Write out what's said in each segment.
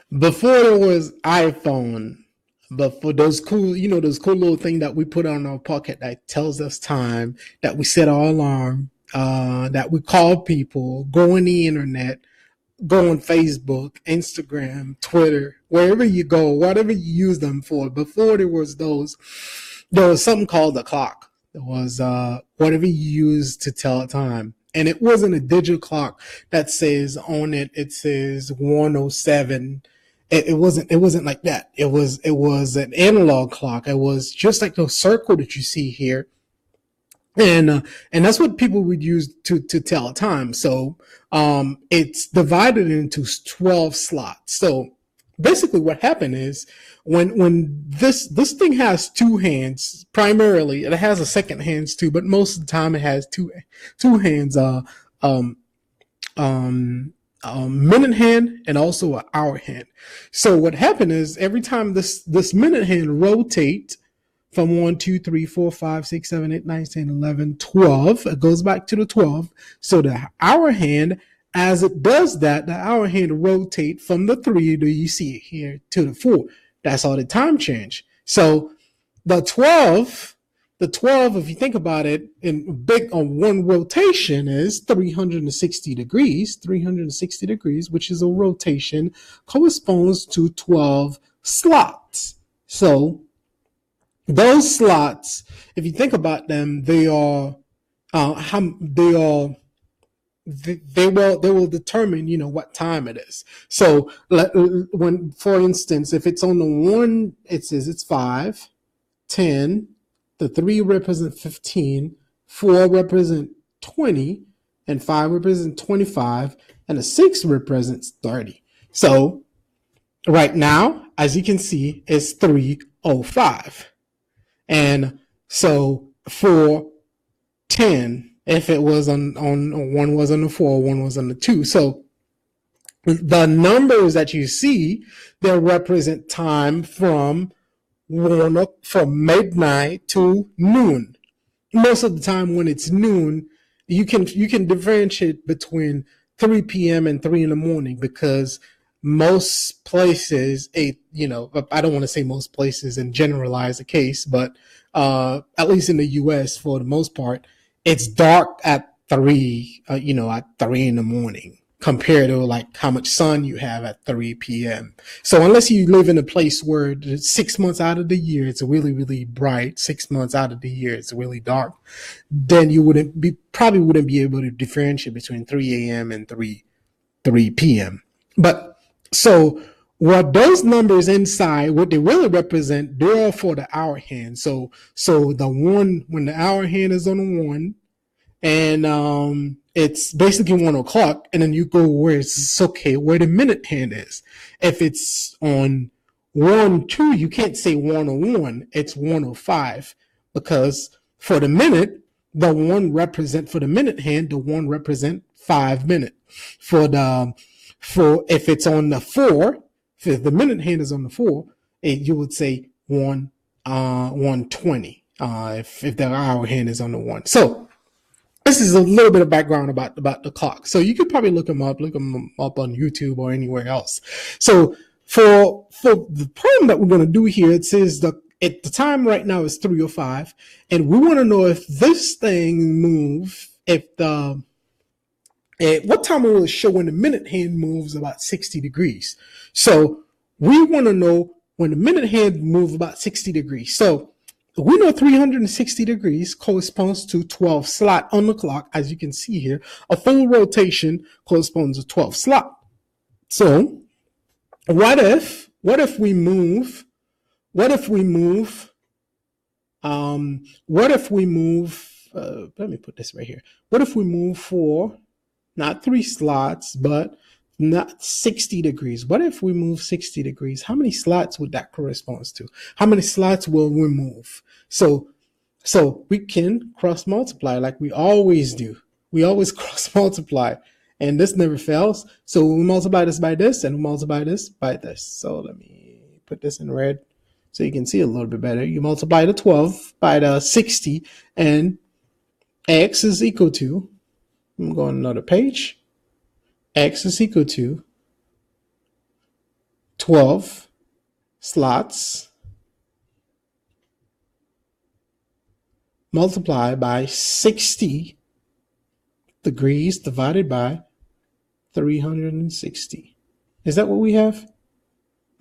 Before there was iPhone, but for those cool, those cool little thing that we put on our pocket that tells us time, that we set our alarm, that we call people, go on the internet, go on Facebook, Instagram, Twitter, wherever you go, whatever you use them for. Before there was something called the clock. It was whatever you use to tell time. And it wasn't a digital clock that says on it, it says 107. It wasn't like that. It was an analog clock. It was just like the circle that you see here, and that's what people would use to tell time. So it's divided into 12 slots. So basically, what happened is when this thing has two hands primarily, it has a second hands too, but most of the time it has two hands. Um, minute hand and also an hour hand. So what happened is every time this minute hand rotates from 1, 2, 3, 4, 5, 6, 7, 8, 9, 10, 11, 12. It goes back to the 12. So the hour hand, as it does that, the hour hand rotate from the 3 that you see here to the 4. That's all the time change. So the 12, if you think about it, in big on one rotation is 360 degrees. 360 degrees, which is a rotation, corresponds to 12 slots. So those slots, if you think about them, they will determine what time it is. So when, for instance, if it's on the 1, it says it's 5, 10. The 3 represent 15, 4 represent 20, and 5 represents 25, and the 6 represents 30. So right now, as you can see, it's 3:05. And so for 10, if it was on one was on the 4, one was on the 2. So the numbers that you see, they represent time from midnight to noon. Most of the time when it's noon, you can differentiate between 3 p.m. and 3 in the morning, because most places, I don't want to say most places and generalize the case, but at least in the U.S. for the most part, it's dark at 3, at 3 in the morning, compared to like how much sun you have at 3 p.m. So unless you live in a place where 6 months out of the year it's really, really bright, 6 months out of the year it's really dark, then you probably wouldn't be able to differentiate between 3 a.m. and 3 p.m. But so what those numbers inside, what they really represent, they're all for the hour hand. So the one, when the hour hand is on the 1, and it's basically 1 o'clock, and then you go where where the minute hand is. If it's on 1, 2, you can't say 1:01. It's 1:05, because for the minute, the 1 represent, for the minute hand, the 1 represent 5 minutes. If it's on the 4, if the minute hand is on the 4, you would say 1:20. If the hour hand is on the 1. So this is a little bit of background about the clock. So you could probably look them up on YouTube or anywhere else. So for the problem that we're going to do here, it says the time right now is 3:05, and we want to know if this thing moves, what time will it show when the minute hand moves about 60 degrees. So we want to know when the minute hand moves about 60 degrees. So we know 360 degrees corresponds to 12 slot on the clock. As you can see here, a full rotation corresponds to 12 slot. So what if we move, let me put this right here. What if we move for not 3 slots, but not 60 degrees? What if we move 60 degrees? How many slots would that correspond to? How many slots will we move? So we can cross multiply like we always do. We always cross multiply, and this never fails. So we multiply this by this, and we multiply this by this. So let me put this in red so you can see a little bit better. You multiply the 12 by the 60, and x is equal to, I'm going to another page. X is equal to 12 slots multiplied by 60 degrees divided by 360. Is that what we have?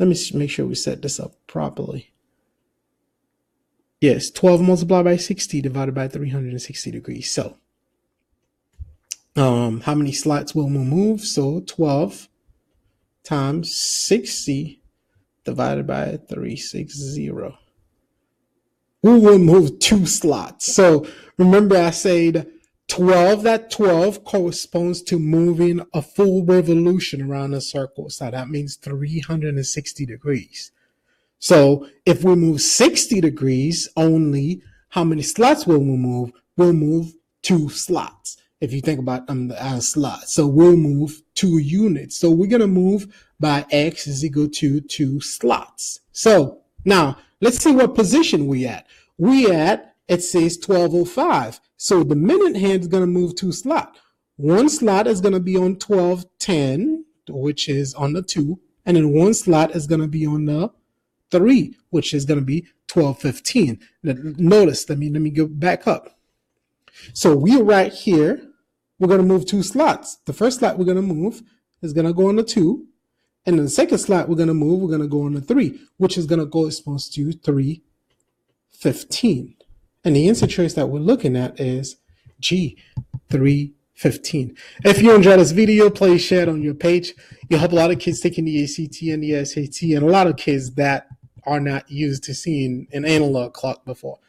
Let me make sure we set this up properly. Yes, 12 multiplied by 60 divided by 360 degrees. So, how many slots will we move? So 12 times 60 divided by 360. We will move 2 slots. So remember I said 12, that 12 corresponds to moving a full revolution around a circle. So that means 360 degrees. So if we move 60 degrees only, how many slots will we move? We'll move 2 slots. If you think about the slots. So we'll move 2 units. So we're going to move by x is equal to 2 slots. So now let's see what position we at. It says 12:05. So the minute hand is going to move 2 slots. One slot is going to be on 12:10, which is on the 2. And then one slot is going to be on the 3, which is going to be 12:15. Notice, let me go back up. So we're right here. We're going to move 2 slots. The first slot we're going to move is going to go on the 2. And then the second slot we're going to go on the 3, which is going to correspond to 3:15. And the answer choice that we're looking at is G, 3:15. If you enjoyed this video, please share it on your page. You'll help a lot of kids taking the ACT and the SAT, and a lot of kids that are not used to seeing an analog clock before.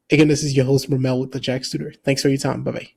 Again, this is your host, Ramel, with the Tutor. Thanks for your time. Bye-bye.